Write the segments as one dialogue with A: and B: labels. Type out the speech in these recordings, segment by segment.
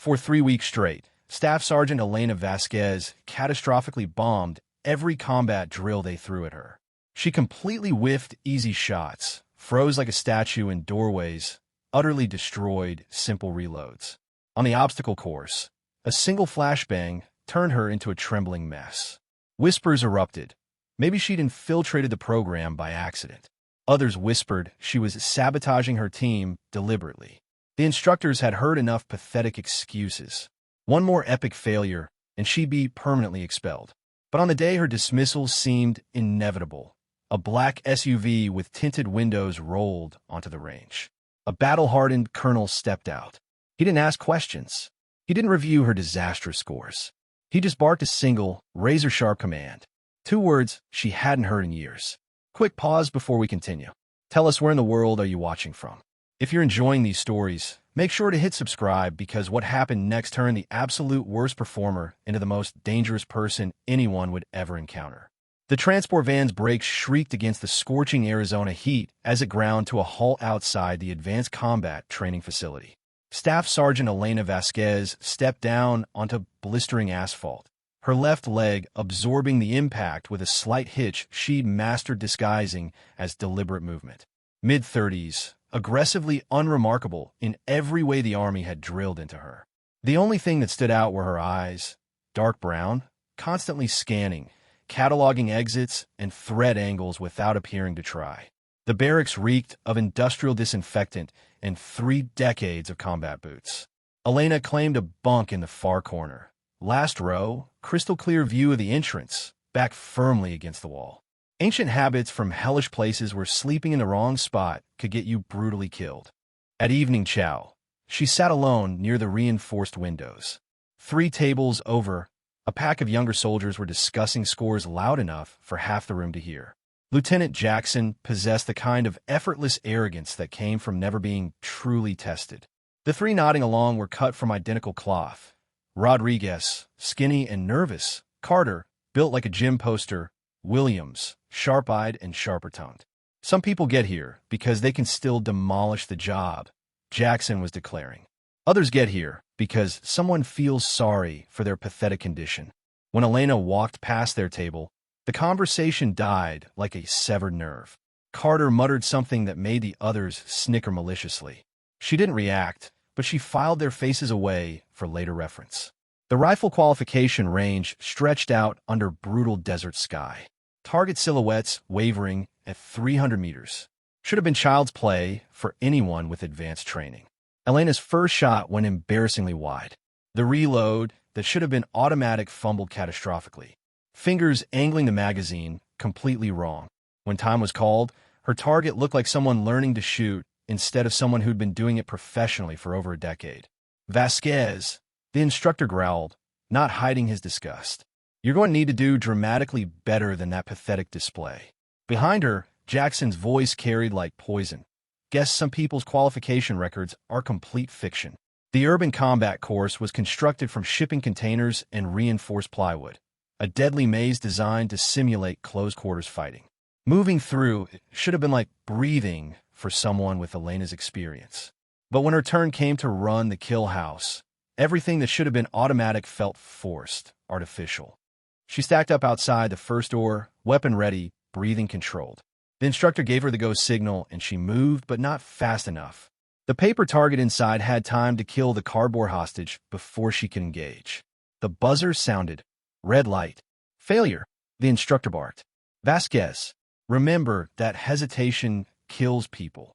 A: For 3 weeks straight, Staff Sergeant Elena Vasquez catastrophically bombed every combat drill they threw at her. She completely whiffed easy shots, froze like a statue in doorways, utterly destroyed simple reloads. On the obstacle course, a single flashbang turned her into a trembling mess. Whispers erupted. Maybe she'd infiltrated the program by accident. Others whispered she was sabotaging her team deliberately. The instructors had heard enough pathetic excuses. One more epic failure, and she'd be permanently expelled. But on the day her dismissal seemed inevitable, a black SUV with tinted windows rolled onto the range. A battle-hardened colonel stepped out. He didn't ask questions. He didn't review her disastrous scores. He just barked a single, razor-sharp command. 2 words she hadn't heard in years. Quick pause before we continue. Tell us, where in the world are you watching from? If you're enjoying these stories, make sure to hit subscribe, because what happened next turned the absolute worst performer into the most dangerous person anyone would ever encounter. The transport van's brakes shrieked against the scorching Arizona heat as it ground to a halt outside the Advanced Combat Training Facility. Staff Sergeant Elena Vasquez stepped down onto blistering asphalt, her left leg absorbing the impact with a slight hitch she'd mastered disguising as deliberate movement. Mid-30s, aggressively unremarkable in every way the Army had drilled into her. The only thing that stood out were her eyes, dark brown, constantly scanning, cataloging exits and threat angles without appearing to try. The barracks reeked of industrial disinfectant and 3 decades of combat boots. Elena claimed a bunk in the far corner. Last row, crystal clear view of the entrance, back firmly against the wall. Ancient habits from hellish places where sleeping in the wrong spot could get you brutally killed. At evening chow, she sat alone near the reinforced windows. 3 tables over, a pack of younger soldiers were discussing scores loud enough for half the room to hear. Lieutenant Jackson possessed the kind of effortless arrogance that came from never being truly tested. The 3 nodding along were cut from identical cloth. Rodriguez, skinny and nervous. Carter, built like a gym poster. Williams, sharp-eyed and sharper-tongued. Some people get here because they can still demolish the job, Jackson was declaring. Others get here because someone feels sorry for their pathetic condition. When Elena walked past their table, the conversation died like a severed nerve. Carter muttered something that made the others snicker maliciously. She didn't react, but she filed their faces away for later reference. The rifle qualification range stretched out under brutal desert sky. Target silhouettes wavering at 300 meters. Should have been child's play for anyone with advanced training. Elena's first shot went embarrassingly wide. The reload, that should have been automatic, fumbled catastrophically. Fingers angling the magazine, completely wrong. When time was called, her target looked like someone learning to shoot instead of someone who'd been doing it professionally for over a decade. Vasquez, the instructor growled, not hiding his disgust. You're going to need to do dramatically better than that pathetic display. Behind her, Jackson's voice carried like poison. Guess some people's qualification records are complete fiction. The urban combat course was constructed from shipping containers and reinforced plywood, a deadly maze designed to simulate close-quarters fighting. Moving through it should have been like breathing for someone with Elena's experience. But when her turn came to run the kill house, everything that should have been automatic felt forced, artificial. She stacked up outside the first door, weapon ready, breathing controlled. The instructor gave her the go signal, and she moved, but not fast enough. The paper target inside had time to kill the cardboard hostage before she could engage. The buzzer sounded. Red light. Failure, the instructor barked. Vasquez, remember that hesitation kills people.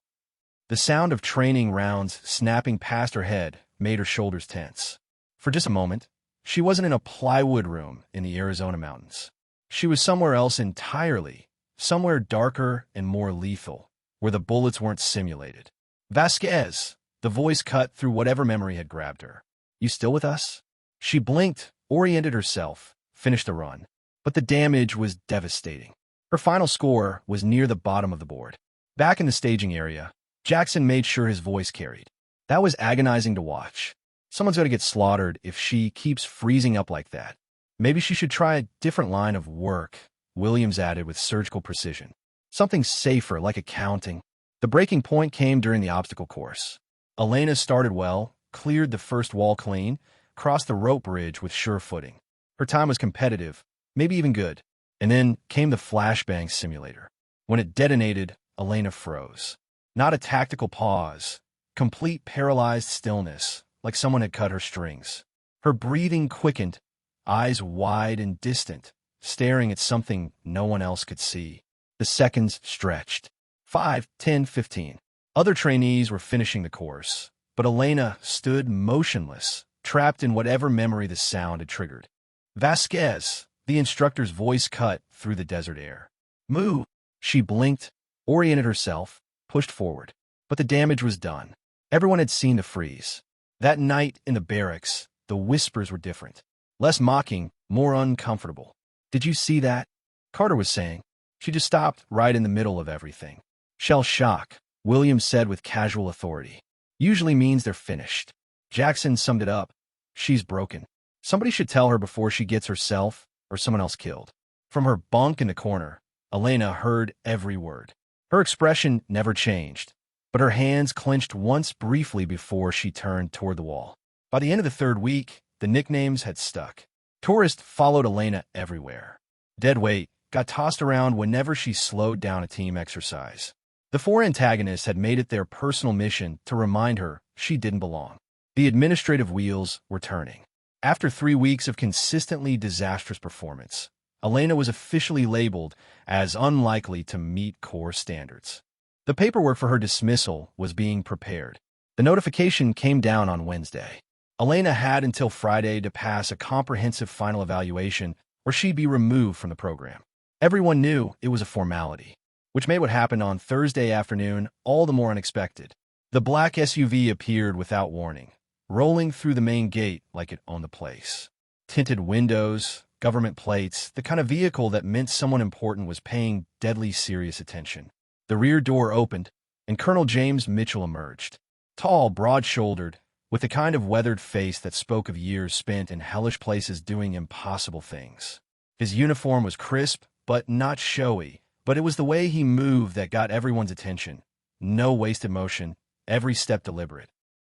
A: The sound of training rounds snapping past her head made her shoulders tense. For just a moment, she wasn't in a plywood room in the Arizona mountains. She was somewhere else entirely, somewhere darker and more lethal, where the bullets weren't simulated. Vasquez, the voice cut through whatever memory had grabbed her. You still with us? She blinked, oriented herself, finished the run. But the damage was devastating. Her final score was near the bottom of the board. Back in the staging area, Jackson made sure his voice carried. That was agonizing to watch. Someone's going to get slaughtered if she keeps freezing up like that. Maybe she should try a different line of work, Williams added with surgical precision. Something safer, like accounting. The breaking point came during the obstacle course. Elena started well, cleared the first wall clean, crossed the rope bridge with sure footing. Her time was competitive, maybe even good. And then came the flashbang simulator. When it detonated, Elena froze. Not a tactical pause, complete paralyzed stillness, like someone had cut her strings. Her breathing quickened, eyes wide and distant, staring at something no one else could see. The seconds stretched. 5, 10, 15. Other trainees were finishing the course, but Elena stood motionless, trapped in whatever memory the sound had triggered. Vasquez, the instructor's voice cut through the desert air. Move! She blinked, oriented herself, pushed forward. But the damage was done. Everyone had seen the freeze. That night in the barracks, the whispers were different. Less mocking, more uncomfortable. Did you see that? Carter was saying. She just stopped right in the middle of everything. Shell shock, Williams said with casual authority. Usually means they're finished. Jackson summed it up. She's broken. Somebody should tell her before she gets herself or someone else killed. From her bunk in the corner, Elena heard every word. Her expression never changed, but her hands clenched once briefly before she turned toward the wall. By the end of the third week, the nicknames had stuck. Tourist followed Elena everywhere. Deadweight got tossed around whenever she slowed down a team exercise. The four antagonists had made it their personal mission to remind her she didn't belong. The administrative wheels were turning. After 3 weeks of consistently disastrous performance, Elena was officially labeled as unlikely to meet core standards. The paperwork for her dismissal was being prepared. The notification came down on Wednesday. Elena had until Friday to pass a comprehensive final evaluation or she'd be removed from the program. Everyone knew it was a formality, which made what happened on Thursday afternoon all the more unexpected. The black SUV appeared without warning, rolling through the main gate like it owned the place. Tinted windows, government plates, the kind of vehicle that meant someone important was paying deadly serious attention. The rear door opened, and Colonel James Mitchell emerged. Tall, broad-shouldered, with the kind of weathered face that spoke of years spent in hellish places doing impossible things. His uniform was crisp, but not showy, but it was the way he moved that got everyone's attention. No wasted motion, every step deliberate.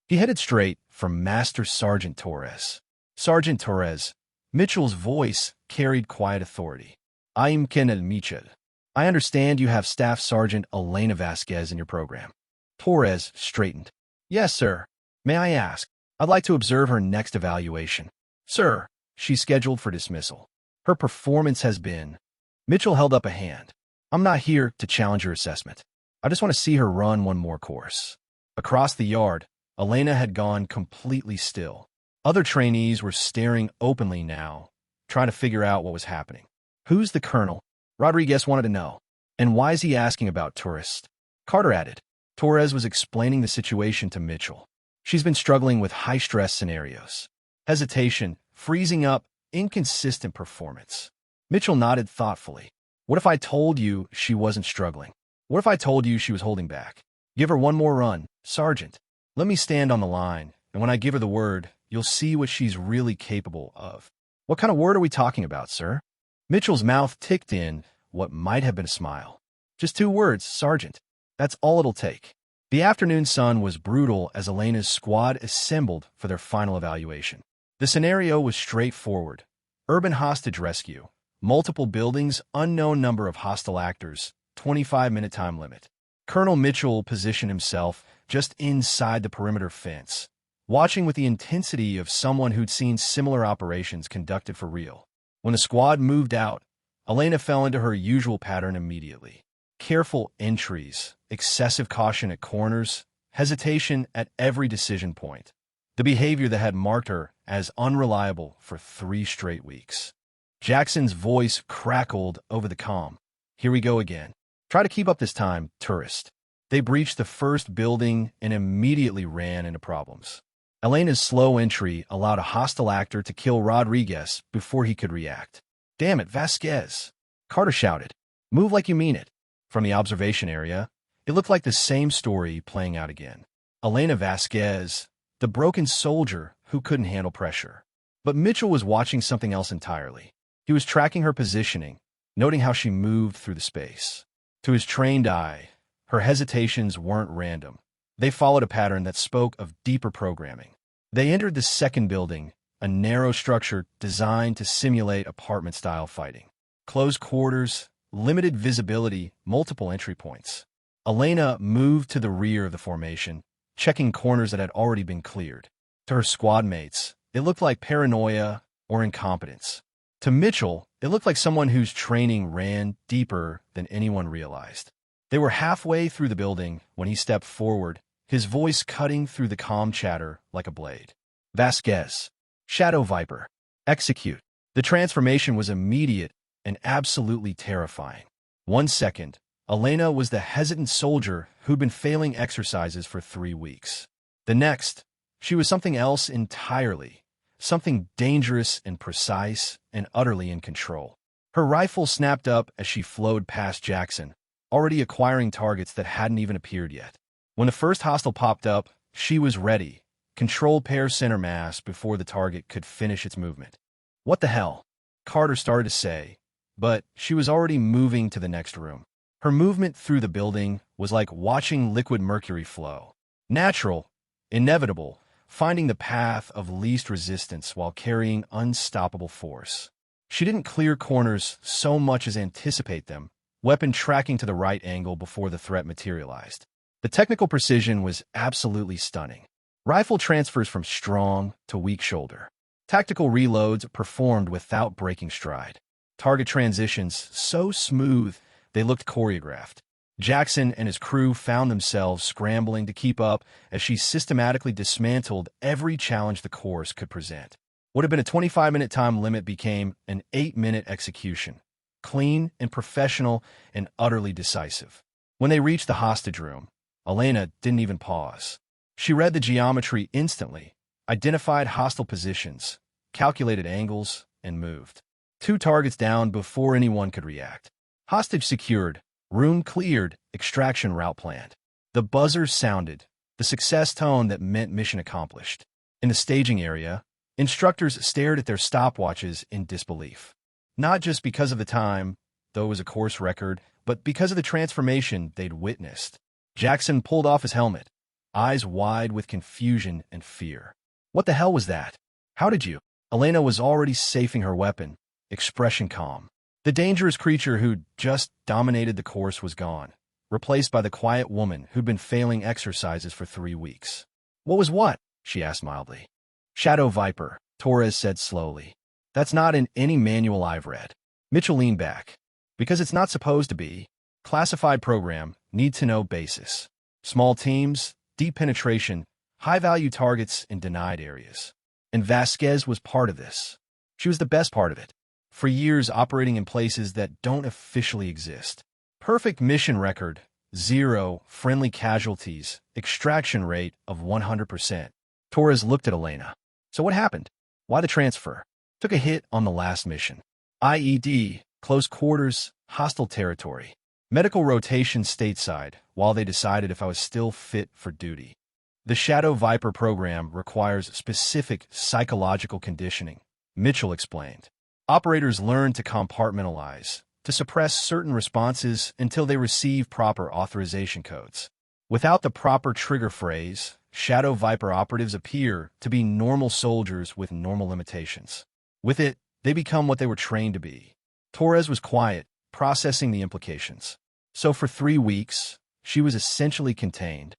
A: He headed straight for Master Sergeant Torres. Sergeant Torres. Mitchell's voice carried quiet authority. I'm Colonel Mitchell. I understand you have Staff Sergeant Elena Vasquez in your program. Torres straightened. Yes, sir. May I ask? I'd like to observe her next evaluation. Sir, she's scheduled for dismissal. Her performance has been... Mitchell held up a hand. I'm not here to challenge your assessment. I just want to see her run one more course. Across the yard, Elena had gone completely still. Other trainees were staring openly now, trying to figure out what was happening. Who's the colonel? Rodriguez wanted to know. And why is he asking about tourists? Carter added. Torres was explaining the situation to Mitchell. She's been struggling with high-stress scenarios. Hesitation, freezing up, inconsistent performance. Mitchell nodded thoughtfully. What if I told you she wasn't struggling? What if I told you she was holding back? Give her one more run, Sergeant. Let me stand on the line, and when I give her the word, you'll see what she's really capable of. What kind of word are we talking about, sir? Mitchell's mouth ticked in what might have been a smile. Just 2 words, Sergeant. That's all it'll take. The afternoon sun was brutal as Elena's squad assembled for their final evaluation. The scenario was straightforward. Urban hostage rescue. Multiple buildings, unknown number of hostile actors, 25-minute time limit. Colonel Mitchell positioned himself just inside the perimeter fence, watching with the intensity of someone who'd seen similar operations conducted for real. When the squad moved out, Elena fell into her usual pattern immediately. Careful entries, excessive caution at corners, hesitation at every decision point. The behavior that had marked her as unreliable for 3 straight weeks. Jackson's voice crackled over the comm. Here we go again. Try to keep up this time, tourist. They breached the first building and immediately ran into problems. Elena's slow entry allowed a hostile actor to kill Rodriguez before he could react. Damn it, Vasquez! Carter shouted. Move like you mean it. From the observation area, it looked like the same story playing out again. Elena Vasquez, the broken soldier who couldn't handle pressure. But Mitchell was watching something else entirely. He was tracking her positioning, noting how she moved through the space. To his trained eye, her hesitations weren't random. They followed a pattern that spoke of deeper programming. They entered the second building, a narrow structure designed to simulate apartment-style fighting. Closed quarters, limited visibility, multiple entry points. Elena moved to the rear of the formation, checking corners that had already been cleared. To her squad mates, it looked like paranoia or incompetence. To Mitchell, it looked like someone whose training ran deeper than anyone realized. They were halfway through the building when he stepped forward, his voice cutting through the calm chatter like a blade. Vasquez. Shadow Viper. Execute. The transformation was immediate and absolutely terrifying. 1 second, Elena was the hesitant soldier who'd been failing exercises for 3 weeks. The next, she was something else entirely, something dangerous and precise and utterly in control. Her rifle snapped up as she flowed past Jackson, already acquiring targets that hadn't even appeared yet. When the first hostile popped up, she was ready, control pair center mass before the target could finish its movement. What the hell? Carter started to say, but she was already moving to the next room. Her movement through the building was like watching liquid mercury flow. Natural, inevitable, finding the path of least resistance while carrying unstoppable force. She didn't clear corners so much as anticipate them, weapon tracking to the right angle before the threat materialized. The technical precision was absolutely stunning. Rifle transfers from strong to weak shoulder. Tactical reloads performed without breaking stride. Target transitions so smooth they looked choreographed. Jackson and his crew found themselves scrambling to keep up as she systematically dismantled every challenge the course could present. What had been a 25-minute time limit became an 8-minute execution, clean and professional and utterly decisive. When they reached the hostage room, Elena didn't even pause. She read the geometry instantly, identified hostile positions, calculated angles, and moved. 2 targets down before anyone could react. Hostage secured, room cleared, extraction route planned. The buzzer sounded, the success tone that meant mission accomplished. In the staging area, instructors stared at their stopwatches in disbelief. Not just because of the time, though it was a course record, but because of the transformation they'd witnessed. Jackson pulled off his helmet, eyes wide with confusion and fear. What the hell was that? How did you? Elena was already safing her weapon, expression calm. The dangerous creature who'd just dominated the course was gone, replaced by the quiet woman who'd been failing exercises for 3 weeks. What was what? She asked mildly. Shadow Viper, Torres said slowly. That's not in any manual I've read. Mitchell leaned back. Because it's not supposed to be. Classified program, need-to-know basis. Small teams, deep penetration, high-value targets in denied areas. And Vasquez was part of this. She was the best part of it. For years operating in places that don't officially exist. Perfect mission record, 0 friendly casualties, extraction rate of 100%. Torres looked at Elena. So what happened? Why the transfer? Took a hit on the last mission. IED, close quarters, hostile territory. Medical rotation stateside while they decided if I was still fit for duty. The Shadow Viper program requires specific psychological conditioning, Mitchell explained. Operators learn to compartmentalize, to suppress certain responses until they receive proper authorization codes. Without the proper trigger phrase, Shadow Viper operatives appear to be normal soldiers with normal limitations. With it, they become what they were trained to be. Torres was quiet, processing the implications. So for 3 weeks, she was essentially contained.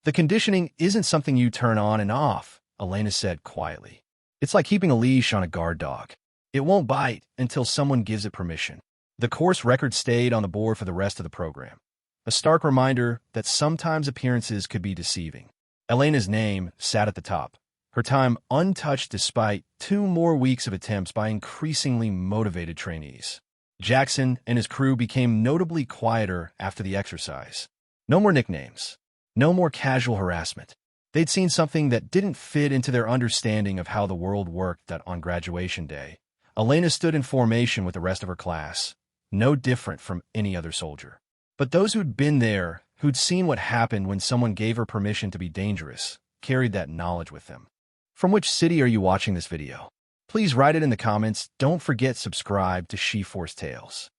A: The conditioning isn't something you turn on and off, Elena said quietly. It's like keeping a leash on a guard dog. It won't bite until someone gives it permission. The course record stayed on the board for the rest of the program. A stark reminder that sometimes appearances could be deceiving. Elena's name sat at the top, her time untouched despite 2 more weeks of attempts by increasingly motivated trainees. Jackson and his crew became notably quieter after the exercise. No more nicknames. No more casual harassment. They'd seen something that didn't fit into their understanding of how the world worked that on graduation day. Elena stood in formation with the rest of her class, no different from any other soldier. But those who'd been there, who'd seen what happened when someone gave her permission to be dangerous, carried that knowledge with them. From which city are you watching this video? Please write it in the comments. Don't forget subscribe to She-Force Tales.